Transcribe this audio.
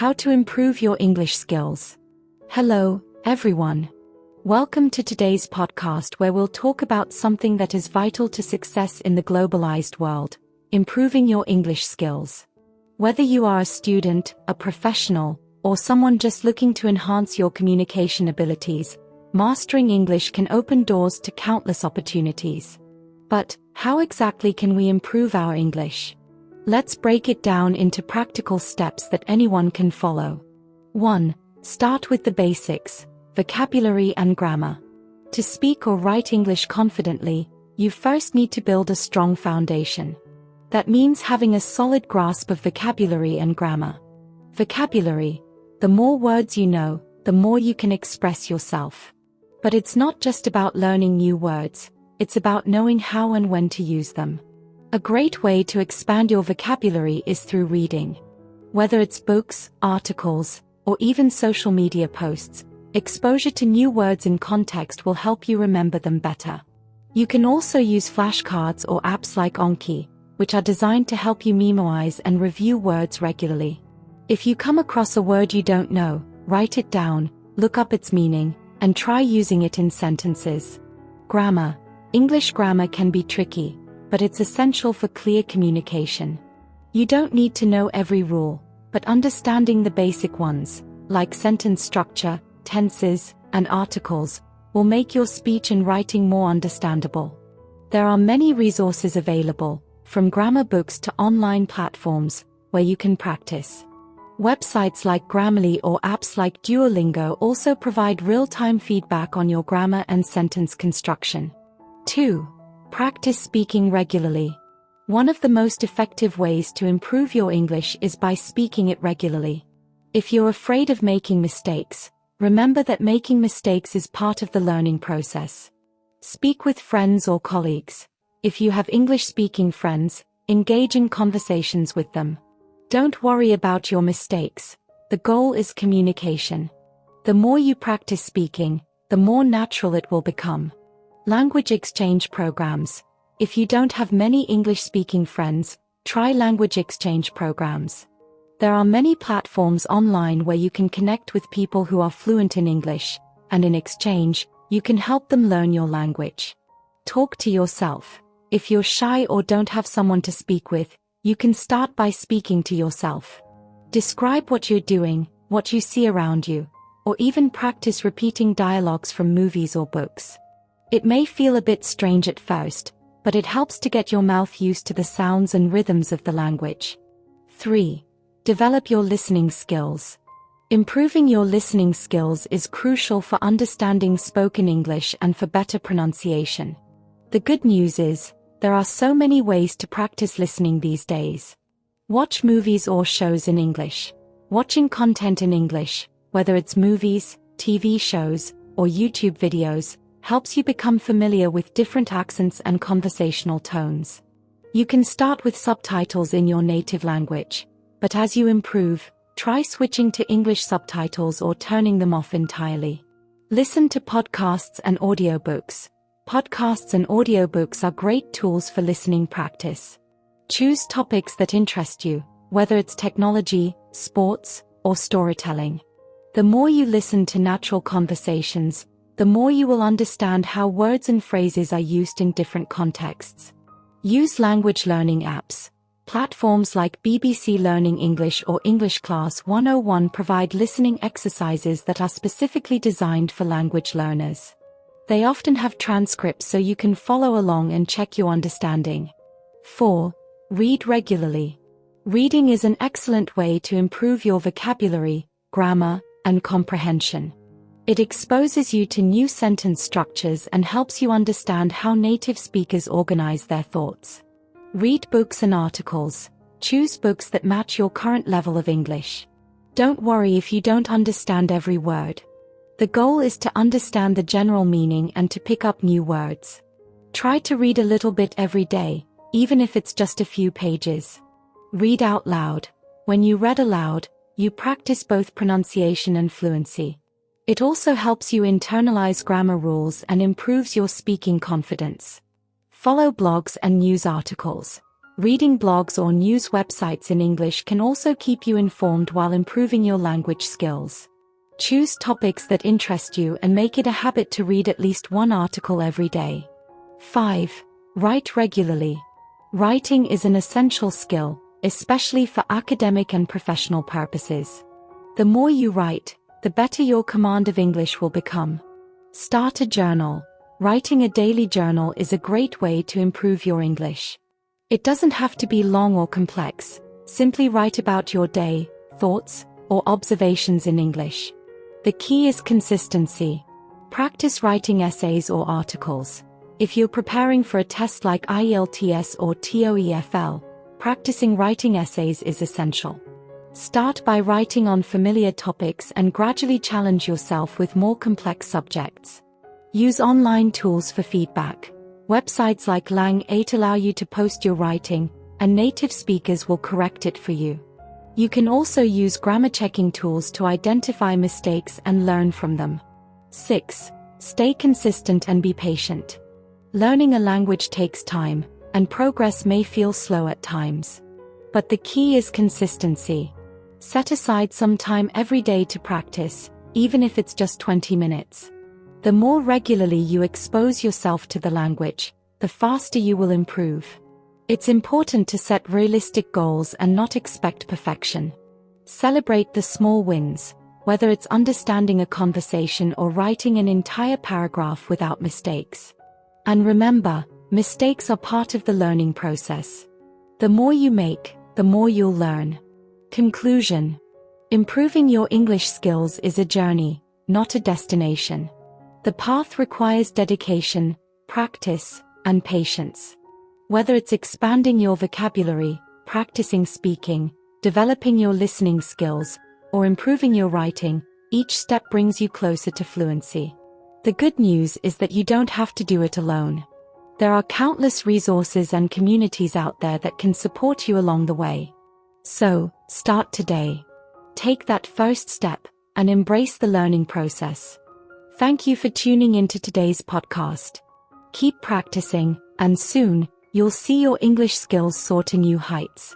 How to improve your English skills. Hello, everyone. Welcome to today's podcast where we'll talk about something that is vital to success in the globalized world, improving your English skills. Whether you are a student, a professional, or someone just looking to enhance your communication abilities, mastering English can open doors to countless opportunities. But, how exactly can we improve our English? Let's break it down into practical steps that anyone can follow. 1. Start with the basics, vocabulary and grammar. To speak or write English confidently, you first need to build a strong foundation. That means having a solid grasp of vocabulary and grammar. Vocabulary: the more words you know, the more you can express yourself. But it's not just about learning new words, it's about knowing how and when to use them. A great way to expand your vocabulary is through reading. Whether it's books, articles, or even social media posts, exposure to new words in context will help you remember them better. You can also use flashcards or apps like Anki, which are designed to help you memorize and review words regularly. If you come across a word you don't know, write it down, look up its meaning, and try using it in sentences. Grammar. English grammar can be tricky, but it's essential for clear communication. You don't need to know every rule, but understanding the basic ones, like sentence structure, tenses, and articles, will make your speech and writing more understandable. There are many resources available, from grammar books to online platforms, where you can practice. Websites like Grammarly or apps like Duolingo also provide real-time feedback on your grammar and sentence construction. 2. Practice speaking regularly. One of the most effective ways to improve your English is by speaking it regularly. If you're afraid of making mistakes, remember that making mistakes is part of the learning process. Speak with friends or colleagues. If you have English-speaking friends, engage in conversations with them. Don't worry about your mistakes. The goal is communication. The more you practice speaking, the more natural it will become. Language exchange programs. If you don't have many English-speaking friends, try language exchange programs. There are many platforms online where you can connect with people who are fluent in English, and in exchange, you can help them learn your language. Talk to yourself. If you're shy or don't have someone to speak with, you can start by speaking to yourself. Describe what you're doing, what you see around you, or even practice repeating dialogues from movies or books. It may feel a bit strange at first, but it helps to get your mouth used to the sounds and rhythms of the language. 3. Develop your listening skills. Improving your listening skills is crucial for understanding spoken English and for better pronunciation. The good news is, there are so many ways to practice listening these days. Watch movies or shows in English. Watching content in English, whether it's movies, TV shows, or YouTube videos, helps you become familiar with different accents and conversational tones. You can start with subtitles in your native language, but as you improve, try switching to English subtitles or turning them off entirely. Listen to podcasts and audiobooks. Podcasts and audiobooks are great tools for listening practice. Choose topics that interest you, whether it's technology, sports, or storytelling. The more you listen to natural conversations, the more you will understand how words and phrases are used in different contexts. Use language learning apps. Platforms like BBC Learning English or English Class 101 provide listening exercises that are specifically designed for language learners. They often have transcripts so you can follow along and check your understanding. 4. Read regularly. Reading is an excellent way to improve your vocabulary, grammar, and comprehension. It exposes you to new sentence structures and helps you understand how native speakers organize their thoughts. Read books and articles. Choose books that match your current level of English. Don't worry if you don't understand every word. The goal is to understand the general meaning and to pick up new words. Try to read a little bit every day, even if it's just a few pages. Read out loud. When you read aloud, you practice both pronunciation and fluency. It also helps you internalize grammar rules and improves your speaking confidence. Follow blogs and news articles. Reading blogs or news websites in English can also keep you informed while improving your language skills. Choose topics that interest you and make it a habit to read at least one article every day. 5. Write regularly. Writing is an essential skill, especially for academic and professional purposes. The more you write, the better your command of English will become. Start a journal. Writing a daily journal is a great way to improve your English. It doesn't have to be long or complex. Simply write about your day, thoughts, or observations in English. The key is consistency. Practice writing essays or articles. If you're preparing for a test like IELTS or TOEFL, practicing writing essays is essential. Start by writing on familiar topics and gradually challenge yourself with more complex subjects. Use online tools for feedback. Websites like Lang 8 allow you to post your writing, and native speakers will correct it for you. You can also use grammar checking tools to identify mistakes and learn from them. 6. Stay consistent and be patient. Learning a language takes time, and progress may feel slow at times. But the key is consistency. Set aside some time every day to practice, even if it's just 20 minutes. The more regularly you expose yourself to the language, the faster you will improve. It's important to set realistic goals and not expect perfection. Celebrate the small wins, whether it's understanding a conversation or writing an entire paragraph without mistakes. And remember, mistakes are part of the learning process. The more you make, the more you'll learn. Conclusion. Improving your English skills is a journey, not a destination. The path requires dedication, practice, and patience. Whether it's expanding your vocabulary, practicing speaking, developing your listening skills, or improving your writing, each step brings you closer to fluency. The good news is that you don't have to do it alone. There are countless resources and communities out there that can support you along the way. So, start today. Take that first step, and embrace the learning process. Thank you for tuning into today's podcast. Keep practicing, and soon, you'll see your English skills soar to new heights.